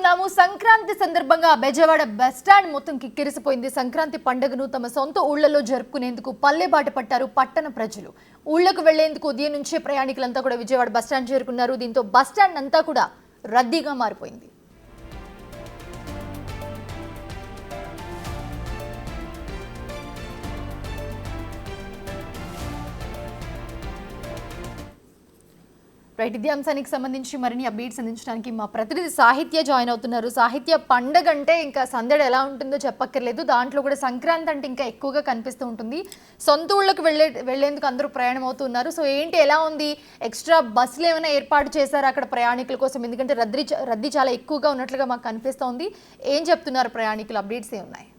ఉన్నాము. సంక్రాంతి సందర్భంగా బెజవాడ బస్టాండ్ మొత్తం కిక్కిరిసిపోయింది. సంక్రాంతి పండుగను తమ సొంత ఊళ్లలో జరుపుకునేందుకు పల్లెబాట పట్టారు పట్టణ ప్రజలు. ఊళ్లకు వెళ్లేందుకు ఉదయం నుంచే ప్రయాణికులంతా కూడా విజయవాడ బస్టాండ్ చేరుకున్నారు. దీంతో బస్టాండ్ అంతా కూడా రద్దీగా మారిపోయింది. రైట్, ఇదే అంశానికి సంబంధించి మరిన్ని అప్డేట్స్ అందించడానికి మా ప్రతినిధి సాహిత్య జాయిన్ అవుతున్నారు. సాహిత్య, పండగ అంటే ఇంకా సందడి ఎలా ఉంటుందో చెప్పక్కర్లేదు. దాంట్లో కూడా సంక్రాంతి అంటే ఇంకా ఎక్కువగా కనిపిస్తూ ఉంటుంది. సొంత ఊళ్ళకి వెళ్లేందుకు అందరూ ప్రయాణం అవుతున్నారు. సో ఏంటి, ఎలా ఉంది? ఎక్స్ట్రా బస్సులు ఏమైనా ఏర్పాటు చేశారు అక్కడ ప్రయాణికుల కోసం? ఎందుకంటే రద్దీ చాలా ఎక్కువగా ఉన్నట్లుగా మాకు కనిపిస్తోంది. ఏం చెప్తున్నారు ప్రయాణికులు? అప్డేట్స్ ఏమున్నాయి?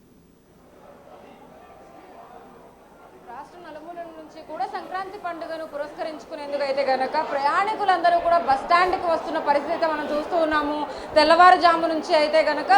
కూడా సంక్రాంతి పండుగను పురస్కరించుకునేందుకు అయితే గనక ప్రయాణికులందరూ కూడా బస్ స్టాండ్కి వస్తున్న పరిస్థితి మనం చూస్తూ ఉన్నాము. తెల్లవారుజాము నుంచి అయితే గనక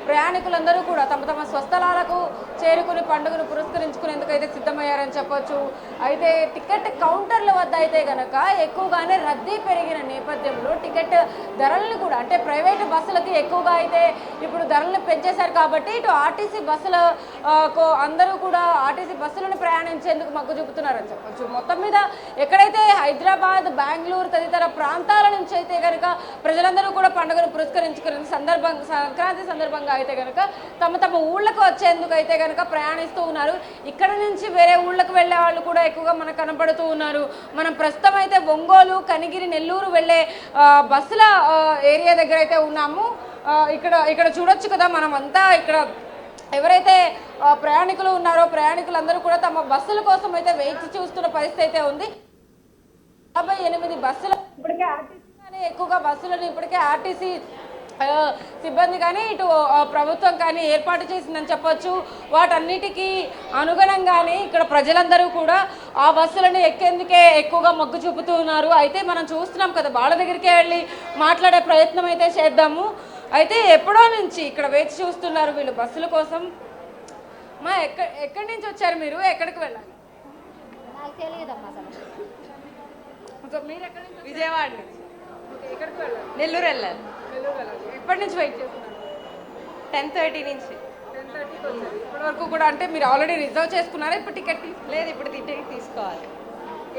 ప్రయాణికులందరూ కూడా తమ తమ స్వస్థలాలకు చేరుకుని పండుగను పురస్కరించుకునేందుకు అయితే సిద్ధమయ్యారని చెప్పొచ్చు. అయితే టికెట్ కౌంటర్ల వద్ద అయితే గనక ఎక్కువగానే రద్దీ పెరిగిన నేపథ్యంలో టికెట్ ధరలను కూడా, అంటే ప్రైవేటు బస్సులకి ఎక్కువగా అయితే ఇప్పుడు ధరలను పెంచేశారు కాబట్టి ఇటు ఆర్టీసీ బస్సులకు అందరూ కూడా ఆర్టీసీ బస్సులను ప్రయాణించేందుకు మగ్గు చూపుతున్నారని చెప్పొచ్చు. మొత్తం మీద ఎక్కడైతే హైదరాబాద్, బెంగళూరు తదితర ప్రాంతాల నుంచి అయితే కనుక ప్రజలందరూ కూడా పండుగను పురస్కరించుకునే సంక్రాంతి సందర్భంగా అయితే కనుక తమ తమ ఊళ్ళకు వచ్చేందుకు అయితే కనుక ప్రయాణిస్తూ ఉన్నారు. ఇక్కడ నుంచి వేరే ఊళ్ళకు వెళ్ళే వాళ్ళు కూడా ఎక్కువగా మనకు కనపడుతూ ఉన్నారు. మనం ప్రస్తుతం అయితే ఒంగోలు, కనిగిరి, నెల్లూరు వెళ్ళే బస్సుల ఏరియా దగ్గర అయితే ఉన్నాము. ఇక్కడ చూడొచ్చు కదా, మనం అంతా ఇక్కడ ఎవరైతే ప్రయాణికులు ఉన్నారో ప్రయాణికులందరూ కూడా తమ బస్సుల కోసం అయితే వేచి చూస్తున్న పరిస్థితి అయితే ఉంది. 58 బస్సులు ఇప్పటికే ఆర్టీసీ కానీ ఎక్కువగా బస్సులను ఇప్పటికే ఆర్టీసీ సిబ్బంది కానీ ఇటు ప్రభుత్వం కానీ ఏర్పాటు చేసిందని చెప్పొచ్చు. వాటన్నిటికీ అనుగుణంగానే ఇక్కడ ప్రజలందరూ కూడా ఆ బస్సులను ఎక్కేందుకే ఎక్కువగా మొగ్గు చూపుతూ ఉన్నారు. అయితే మనం చూస్తున్నాం కదా, వాళ్ళ దగ్గరికే వెళ్ళి మాట్లాడే ప్రయత్నం అయితే చేద్దాము. అయితే ఎప్పుడో నుంచి ఇక్కడ వేచి చూస్తున్నారు వీళ్ళు బస్సుల కోసం. మా ఎక్కడి నుంచి వచ్చారు మీరు? ఎక్కడికి వెళ్ళాలి? నాకు తెలియదమ్మా అసలు. మీరు ఎక్కడి నుంచి? విజయవాడ నుంచి. ఎక్కడికి వెళ్ళాలి? నెల్లూరు వెళ్ళాలి. నెల్లూరు వెళ్ళాలి. ఎప్పటి నుంచి వెయిట్ చేస్తున్నారు? 10:30 నుంచి. 10:30కి వచ్చారు. ఇప్పటి వరకు కూడా అంటే మీరు ఆల్రెడీ రిజర్వ్ చేసుకున్నారా? ఇప్పుడు టికెట్ లేదు, ఇప్పుడు టికెట్ తీసుకోవాలి.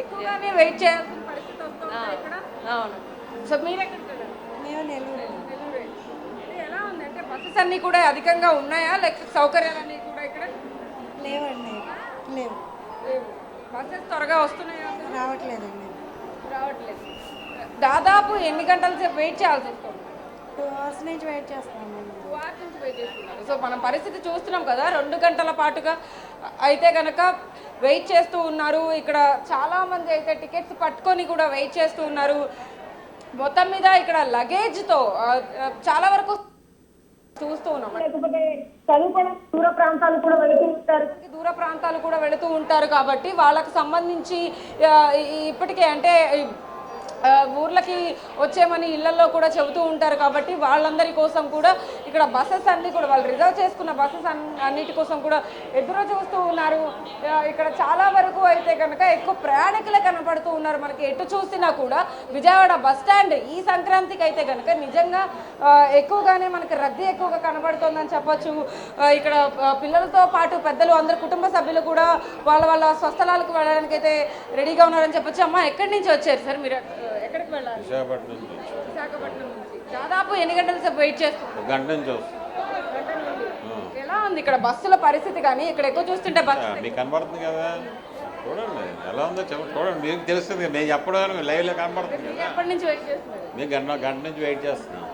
ఎక్కువగానే వెయిట్ చేయాల్సిన పరిస్థితి వస్తుంది ఇక్కడ. అవును. సో మీరు ఎక్కడికి వెళ్ళాలి? మేము నెల్లూరు. ఎలా ఉంది అంటే బస్సెస్ అన్నీ కూడా అధికంగా ఉన్నాయా, లేకపోతే సౌకర్యాలన్నీ కూడా ఇక్కడ లేవండి, లేవు. బస్సెస్ త్వరగా వస్తున్నాయా? రావట్లేదండి. రావట్లేదు. దాదాపు ఎన్ని గంటల సేపు వెయిట్ చేయాల్సి వస్తుంది? 2 hours నుంచి వెయిట్ చేస్తున్నాం. 2 hours నుంచి వెయిట్ చేస్తున్నారు. సో మనం పరిస్థితి చూస్తున్నాం కదా, 2 గంటల పాటుగా అయితే కనుక వెయిట్ చేస్తూ ఉన్నారు. ఇక్కడ చాలామంది అయితే టికెట్స్ పట్టుకొని కూడా వెయిట్ చేస్తూ ఉన్నారు. మొత్తం మీద ఇక్కడ లగేజ్తో చాలా వరకు చూస్తూ ఉన్నాం. లేకపోతే చదువుకోవడం దూర ప్రాంతాలు కూడా వెళుతూ ఉంటారు కాబట్టి వాళ్ళకు సంబంధించి ఇప్పటికే అంటే ఊర్లకి వచ్చేమని ఇళ్లలో కూడా చెబుతూ ఉంటారు కాబట్టి వాళ్ళందరి కోసం కూడా ఇక్కడ బస్సెస్ అన్నీ కూడా వాళ్ళు రిజర్వ్ చేసుకున్న బస్సెస్ అన్నిటి కోసం కూడా ఎదురు చూస్తూ ఉన్నారు. ఇక్కడ చాలా వరకు అయితే కనుక ఎక్కువ ప్రయాణికులే కనపడుతూ ఉన్నారు. మనకి ఎటు చూసినా కూడా విజయవాడ బస్ స్టాండ్ ఈ సంక్రాంతికి అయితే కనుక నిజంగా ఎక్కువగానే మనకి రద్దీ ఎక్కువగా కనబడుతోందని చెప్పొచ్చు. ఇక్కడ పిల్లలతో పాటు పెద్దలు అందరు కుటుంబ సభ్యులు కూడా వాళ్ళ స్వస్థలాలకు వెళ్ళడానికి అయితే రెడీగా ఉన్నారని చెప్పొచ్చు. అమ్మ, ఎక్కడి నుంచి వచ్చారు సార్ మీరు? ఎక్కడికి వెళ్ళాలి? విశాఖపట్నం నుంచి. దాదాపు ఎన్ని గంటల సేపు వెయిట్ చేస్తారు? గంట నుంచి వస్తుంది. ఎలా ఉంది ఇక్కడ బస్సుల పరిస్థితి? కానీ ఇక్కడ ఎక్కువ చూస్తుంటే మీకు కనబడుతుంది కదా, చూడండి ఎలా ఉందో చూడండి, మీకు తెలుస్తుంది. మేము చెప్పడం లైవ్లో కనబడుతుంది కదా. ఎప్పటి నుంచి వెయిట్ చేస్తున్నారు? మేము గంట నుంచి వెయిట్ చేస్తున్నాం.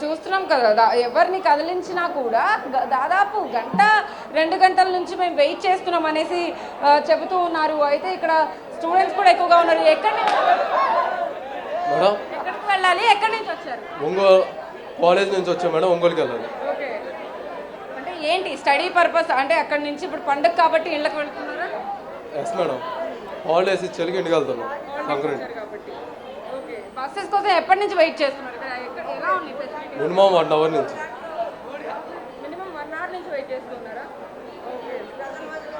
చూస్తున్నాం కదా, ఎవరిని కదిలించినా కూడా దాదాపు 1-2 గంటల నుంచి మేము వెయిట్ చేస్తున్నాం అనేసి చెబుతూ ఉన్నారు. అయితే ఇక్కడ స్టూడెంట్స్ కూడా ఎక్కువగా ఉన్నారు. ఎక్కడికి వెళ్ళాలి? ఎక్కడి నుంచి వచ్చారు? ఒంగోలు కాలేజ్ నుంచి వచ్చాం మేడం. ఒంగోలుకి వెళ్ళాలి. ఓకే, అంటే ఏంటి స్టడీ పర్పస్? అంటే అక్కడి నుంచి ఇప్పుడు పండుగ కాబట్టి ఇళ్ళకి వెళ్తున్నారా? ఎస్ మేడం, హాలిడేస్ ఇచ్చేకి ఇంటికి వెళ్తున్నాం సంక్రాంతి. ఓకే, బస్సెస్ కోసం ఎప్పటి నుంచి వెయిట్ చేస్తున్నారు? ఎలా ఉంది? మినిమం 1 hour నుంచి. మినిమం 1 hour నుంచి వెయిట్ చేస్తున్నారా? ఓకే.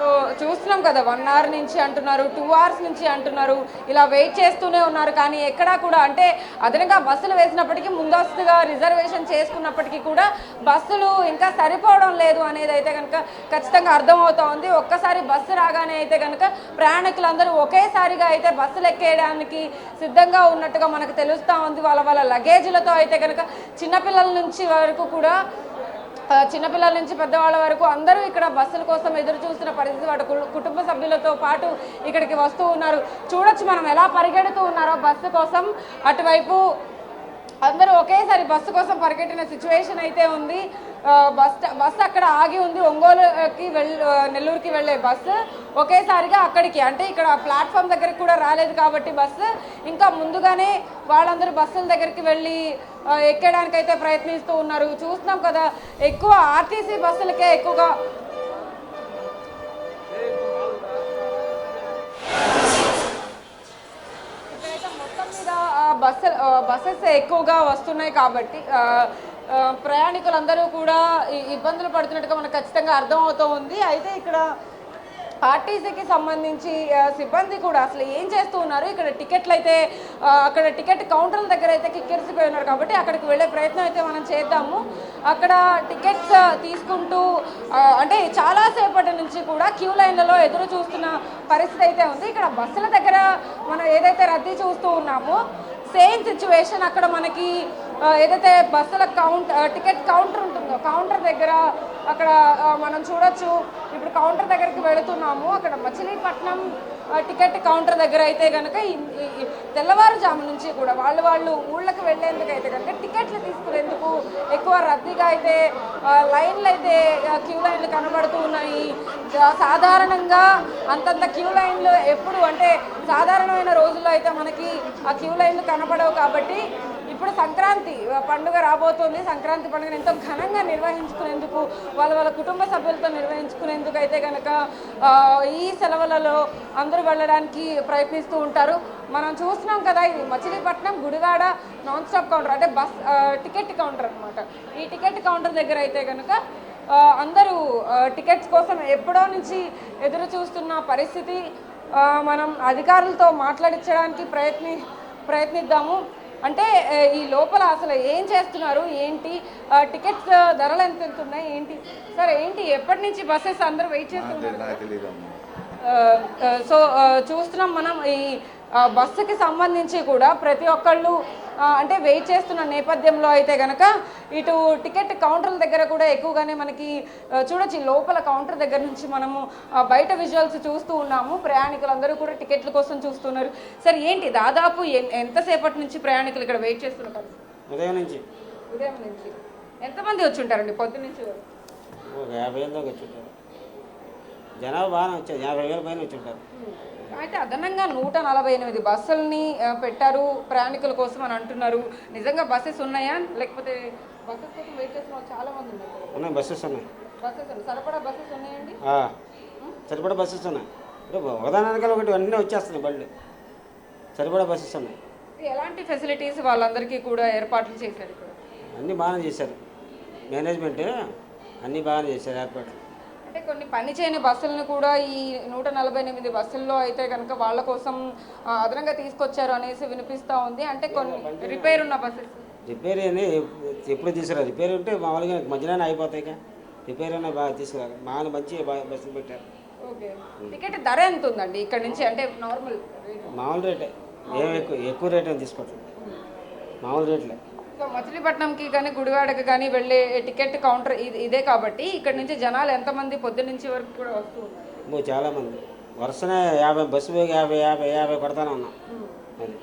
సో చూస్తున్నాం కదా 1 hour నుంచి అంటున్నారు, 2 hours నుంచి అంటున్నారు, ఇలా వెయిట్ చేస్తూనే ఉన్నారు. కానీ ఎక్కడా కూడా అంటే అదనంగా బస్సులు వేసినప్పటికీ ముందస్తుగా రిజర్వేషన్ చేసుకున్నప్పటికీ కూడా బస్సులు ఇంకా సరిపోవడం లేదు అనేది అయితే కనుక ఖచ్చితంగా అర్థమవుతా ఉంది. ఒక్కసారి బస్సు రాగానే అయితే కనుక ప్రయాణికులందరూ ఒకేసారిగా అయితే బస్సులు ఎక్కేయడానికి సిద్ధంగా ఉన్నట్టుగా మనకు తెలుస్తూ ఉంది. వాళ్ళ లగేజీలతో అయితే కనుక చిన్నపిల్లల నుంచి వరకు కూడా చిన్నపిల్లల నుంచి పెద్దవాళ్ళ వరకు అందరూ ఇక్కడ బస్సుల కోసం ఎదురు చూస్తున్న పరిస్థితి. వాటి కుటుంబ సభ్యులతో పాటు ఇక్కడికి వస్తూ ఉన్నారు. చూడొచ్చు మనం ఎలా పరిగెడుతూ ఉన్నారో బస్సు కోసం. అందరూ ఒకేసారి బస్సు కోసం పరిగెట్టిన సిచ్యువేషన్ అయితే ఉంది. బస్సు అక్కడ ఆగి ఉంది. ఒంగోలుకి నెల్లూరుకి వెళ్ళే బస్సు ఒకేసారిగా అక్కడికి అంటే ఇక్కడ ప్లాట్ఫామ్ దగ్గరికి కూడా రాలేదు కాబట్టి బస్సు ఇంకా ముందుగానే వాళ్ళందరూ బస్సుల దగ్గరికి వెళ్ళి ఎక్కడానికైతే ప్రయత్నిస్తూ ఉన్నారు. చూస్తున్నాం కదా, ఎక్కువ ఆర్టీసీ బస్సులకే ఎక్కువగా బస్సెస్ ఎక్కువగా వస్తున్నాయి కాబట్టి ప్రయాణికులందరూ కూడా ఇబ్బందులు పడుతున్నట్టుగా మనకు ఖచ్చితంగా అర్థమవుతూ ఉంది. అయితే ఇక్కడ ఆర్టీసీకి సంబంధించి సిబ్బంది కూడా అసలు ఏం చేస్తూ ఉన్నారు, ఇక్కడ టికెట్లు అయితే అక్కడ టికెట్ కౌంటర్ల దగ్గర అయితే కిక్కిరిసిపోయి ఉన్నారు కాబట్టి అక్కడికి వెళ్ళే ప్రయత్నం అయితే మనం చేద్దాము. అక్కడ టికెట్స్ తీసుకుంటూ అంటే చాలాసేపటి నుంచి కూడా క్యూ లైన్లలో ఎదురు చూస్తున్న పరిస్థితి అయితే ఉంది. ఇక్కడ బస్సుల దగ్గర మనం ఏదైతే రద్దీ చూస్తూ ఉన్నామో సేమ్ సిచ్యువేషన్ అక్కడ మనకి ఏదైతే బస్సుల టికెట్ కౌంటర్ ఉంటుందో కౌంటర్ దగ్గర అక్కడ మనం చూడొచ్చు. ఇప్పుడు కౌంటర్ దగ్గరికి వెళుతున్నాము. అక్కడ మచిలీపట్నం టికెట్ కౌంటర్ దగ్గర అయితే కనుక తెల్లవారుజాము నుంచి కూడా వాళ్ళు ఊళ్ళకి వెళ్ళేందుకు అయితే కనుక టికెట్లు తీసుకునేందుకు ఎక్కువ రద్దీగా అయితే లైన్లు అయితే క్యూ లైన్లు కనబడుతూ ఉన్నాయి. సాధారణంగా అంతంత క్యూ లైన్లు ఎప్పుడు అంటే సాధారణమైన రోజుల్లో అయితే మనకి ఆ క్యూ లైన్లు కనబడవు కాబట్టి ఇప్పుడు సంక్రాంతి పండుగ రాబోతోంది. సంక్రాంతి పండుగను ఎంతో ఘనంగా నిర్వహించుకునేందుకు వాళ్ళ కుటుంబ సభ్యులతో నిర్వహించుకునేందుకు అయితే కనుక ఈ సెలవులలో అందరూ వెళ్ళడానికి ప్రయత్నిస్తూ ఉంటారు. మనం చూస్తున్నాం కదా, ఇది Machilipatnam Gudivada non stop counter అంటే టికెట్ కౌంటర్ అనమాట. ఈ టికెట్ కౌంటర్ దగ్గర అయితే కనుక అందరూ టికెట్స్ కోసం ఎప్పుడో నుంచి ఎదురు చూస్తున్న పరిస్థితి. మనం అధికారులతో మాట్లాడించడానికి ప్రయత్నిద్దాము. అంటే ఈ లోపల అసలు ఏం చేస్తున్నారు, ఏంటి టికెట్స్ ధరలు ఎంత ఉన్నాయి ఏంటి సార్, ఏంటి ఎప్పటి నుంచి బస్సెస్ అందరూ వెయిట్ చేస్తున్నారు? సో చూస్తున్నాం మనం ఈ బస్సుకి సంబంధించి కూడా ప్రతి ఒక్కళ్ళు అంటే వెయిట్ చేస్తున్న నేపథ్యంలో అయితే కనుక ఇటు టికెట్ కౌంటర్ల దగ్గర కూడా ఎక్కువగానే మనకి చూడొచ్చు. లోపల కౌంటర్ దగ్గర నుంచి మనము బయట విజువల్స్ చూస్తూ ఉన్నాము. ప్రయాణికులందరూ కూడా టికెట్ల కోసం చూస్తున్నారు. సరే ఏంటి దాదాపు ఎంతసేపటి నుంచి ప్రయాణికులు ఇక్కడ వెయిట్ చేస్తున్నారు? ఉదయం నుంచి ఎంతమంది వచ్చి ఉంటారండి పొద్దు నుంచి? 50,000 దాకా వచ్చి ఉంటారు. జనాభా బాగానే వచ్చారు, 50,000 పైన వచ్చి ఉంటారు. అయితే అదనంగా 148 బస్సులని పెట్టారు ప్రయాణికుల కోసం అని అంటున్నారు. నిజంగా బస్సెస్ ఉన్నాయా లేకపోతే బస్సెస్ కోసం వెయిట్ చేస్తున్న చాలా మంది ఉన్నారు? ఉన్నాయి, బస్సెస్ ఉన్నాయి. సరిపడా బస్సెస్ ఉన్నాయండి? సరిపడా బస్సెస్ ఉన్నాయి. ఇప్పుడు ఒకదానికల్ ఒకటి అన్నీ వచ్చేస్తున్నాయి బళ్ళు. సరిపడా బస్సెస్ ఉన్నాయి. ఎలాంటి ఫెసిలిటీస్ వాళ్ళందరికీ కూడా ఏర్పాట్లు చేశారు ఇక్కడ? అన్నీ బాగానే చేశారు. మేనేజ్మెంట్ అన్నీ బాగానే చేశారు ఏర్పాట్లు. అంటే కొన్ని పని చేయని బస్సులను కూడా ఈ 148 బస్సుల్లో అయితే కనుక వాళ్ళ కోసం అదనంగా తీసుకొచ్చారు అనేసి వినిపిస్తూ ఉంది. అంటే కొన్ని రిపేర్ ఉన్న బస్సెస్ రిపేర్ అని ఎప్పుడు తీసుకురా, రిపేర్ ఉంటే మామూలుగా మధ్యలోనే అయిపోతాయి. రిపేర్ అయినా బాగా తీసుకురారు, మామూలు మంచి బస్సులు పెట్టారు. ఓకే, టికెట్ ధర ఎంత ఉందండి ఇక్కడ నుంచి? అంటే మామూలు రేటే, ఏం ఎక్కువ రేట్ అని తీసుకోవట్లేదు, మామూలు రేట్లే. సో మచిలీపట్నంకి కానీ గుడివాడకి కానీ వెళ్ళే టికెట్ కౌంటర్ ఇదే కాబట్టి ఇక్కడ నుంచి జనాలు ఎంతమంది పొద్దు నుంచి వరకు కూడా వస్తూ ఉన్నారు? చాలామంది వరుసనే 50 బస్సు 50 కొడతానే ఉన్నాం. అది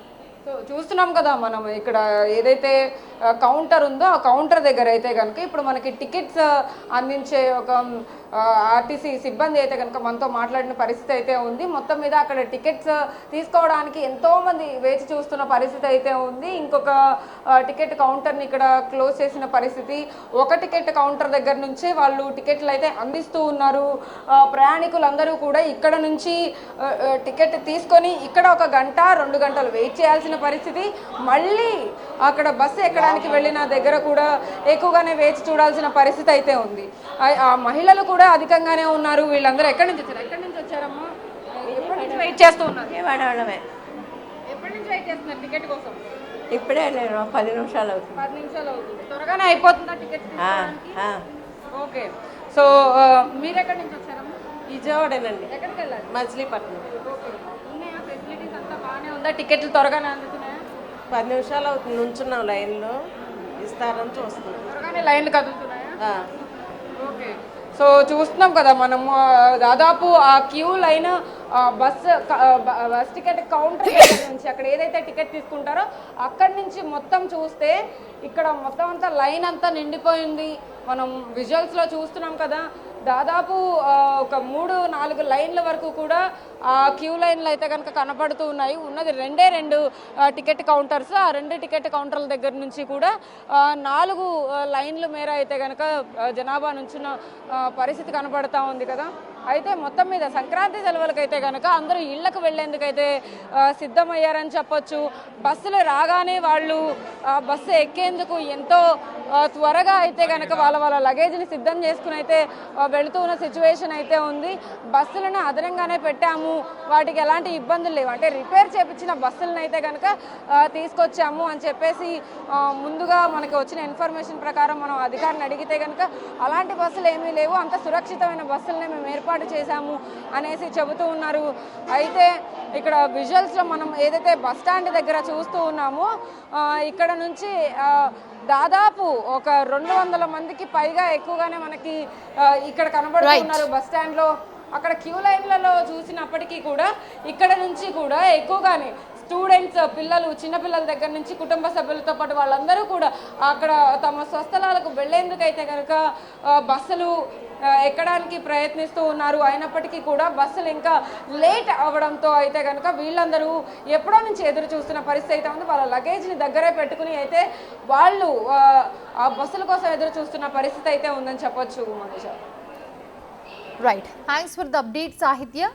సో చూస్తున్నాం కదా మనం ఇక్కడ ఏదైతే కౌంటర్ ఉందో ఆ కౌంటర్ దగ్గర అయితే కనుక ఇప్పుడు మనకి టికెట్స్ అందించే ఒక ఆర్టీసీ సిబ్బంది అయితే కనుక మనతో మాట్లాడిన పరిస్థితి అయితే ఉంది. మొత్తం మీద అక్కడ టికెట్స్ తీసుకోవడానికి ఎంతోమంది వేచి చూస్తున్న పరిస్థితి అయితే ఉంది. ఇంకొక టికెట్ కౌంటర్ని ఇక్కడ క్లోజ్ చేసిన పరిస్థితి. ఒక టికెట్ కౌంటర్ దగ్గర నుంచే వాళ్ళు టికెట్లు అయితే అందిస్తూ ఉన్నారు. ప్రయాణికులందరూ కూడా ఇక్కడ నుంచి టికెట్ తీసుకొని ఇక్కడ 1 గంట 2 గంటలు వెయిట్ చేయాల్సిన పరిస్థితి. మళ్ళీ అక్కడ బస్సు ఎక్కడానికి స్టాండ్కి వెళ్ళిన దగ్గర కూడా ఎక్కువగానే వేచి చూడాల్సిన పరిస్థితి అయితే ఉంది. ఆ మహిళలు కూడా అధికంగానే ఉన్నారు. వీళ్ళందరూ ఎక్కడి నుంచి వచ్చారమ్మా? ఎప్పటి నుంచి వెయిట్ చేస్తూ ఉన్నారు? వాడవడమే ఎప్పటి నుంచి వెయిట్ చేస్తున్నారు టికెట్ కోసం? ఇప్పుడే నేను 10 నిమిషాలు అవుతుంది. 10 నిమిషాలు అవుతుంది. త్వరగానే అయిపోతుందా టికెట్ తీసుకోవడానికి? ఓకే. సో మీరు ఎక్కడి నుంచి వచ్చారమ్మా? విజయవాడేనండి, ఎక్కడికి వెళ్ళాలి? మచిలీపట్నం. ఓకే. ఉన్నాయా ఫెసిలిటీస్ అంతా బాగానే ఉందా? టికెట్లు త్వరగానే అందుతున్నాయా? 10 నిమిషాలు అవుతుంది, నుంచున్నాం లైన్లో, ఇస్తారని చూస్తున్నాం. త్వరగానే లైన్లు కదులుతున్నాయా? ఓకే. సో చూస్తున్నాం కదా మనము దాదాపు ఆ queue line bus ticket counter నుంచి అక్కడ ఏదైతే టికెట్ తీసుకుంటారో అక్కడి నుంచి మొత్తం చూస్తే ఇక్కడ మొత్తం అంతా లైన్ అంతా నిండిపోయింది. మనం విజువల్స్లో చూస్తున్నాం కదా, దాదాపు ఒక 3-4 లైన్ల వరకు కూడా ఆ క్యూ లైన్లు అయితే కనుక కనపడుతూ ఉన్నాయి. ఉన్నది 2 టికెట్ కౌంటర్స్. ఆ 2 టికెట్ కౌంటర్ల దగ్గర నుంచి కూడా 4 లైన్ల మేర అయితే కనుక జనాభా నుంచిన పరిస్థితి కనపడతా ఉంది కదా. అయితే మొత్తం మీద సంక్రాంతి సెలవులకైతే కనుక అందరూ ఇళ్లకు వెళ్లేందుకైతే సిద్ధమయ్యారని చెప్పొచ్చు. బస్సులు రాగానే వాళ్ళు బస్సు ఎక్కేందుకు ఎంతో త్వరగా అయితే కనుక వాళ్ళ లగేజ్ని సిద్ధం చేసుకుని అయితే వెళుతూ ఉన్న సిచ్యువేషన్ అయితే ఉంది. బస్సులను అదనంగానే పెట్టాము, వాటికి ఎలాంటి ఇబ్బందులు లేవు, అంటే రిపేర్ చేపించిన బస్సులను అయితే కనుక తీసుకొచ్చాము అని చెప్పేసి ముందుగా మనకి వచ్చిన ఇన్ఫర్మేషన్ ప్రకారం మనం అధికారిని అడిగితే కనుక అలాంటి బస్సులు ఏమీ లేవు, అంత సురక్షితమైన బస్సులనే మేము ఏర్పాటు చేశాము అనేసి చెబుతూ ఉన్నారు. అయితే ఇక్కడ విజువల్స్లో మనం ఏదైతే బస్ స్టాండ్ దగ్గర చూస్తూ ఉన్నామో ఇక్కడ నుంచి దాదాపు ఒక 200 మందికి పైగా ఎక్కువగానే మనకి ఇక్కడ కనబడుతున్నారు బస్ స్టాండ్లో. అక్కడ క్యూ లైన్లలో చూసినప్పటికీ కూడా ఇక్కడ నుంచి కూడా ఎక్కువగానే స్టూడెంట్స్, పిల్లలు, చిన్నపిల్లల దగ్గర నుంచి కుటుంబ సభ్యులతో పాటు వాళ్ళందరూ కూడా అక్కడ తమ స్వస్థలాలకు వెళ్లేందుకైతే కనుక బస్సులు ఎక్కడానికి ప్రయత్నిస్తూ ఉన్నారు. అయినప్పటికీ కూడా బస్సులు ఇంకా లేట్ అవ్వడంతో అయితే కనుక వీళ్ళందరూ ఎప్పుడో నుంచి ఎదురు చూస్తున్న పరిస్థితి అయితే ఉంది. వాళ్ళ లగేజ్ని దగ్గరే పెట్టుకుని అయితే వాళ్ళు ఆ బస్సుల కోసం ఎదురు చూస్తున్న పరిస్థితి అయితే ఉందని చెప్పొచ్చు. Manisha. Right, thanks for the update సాహిత్య.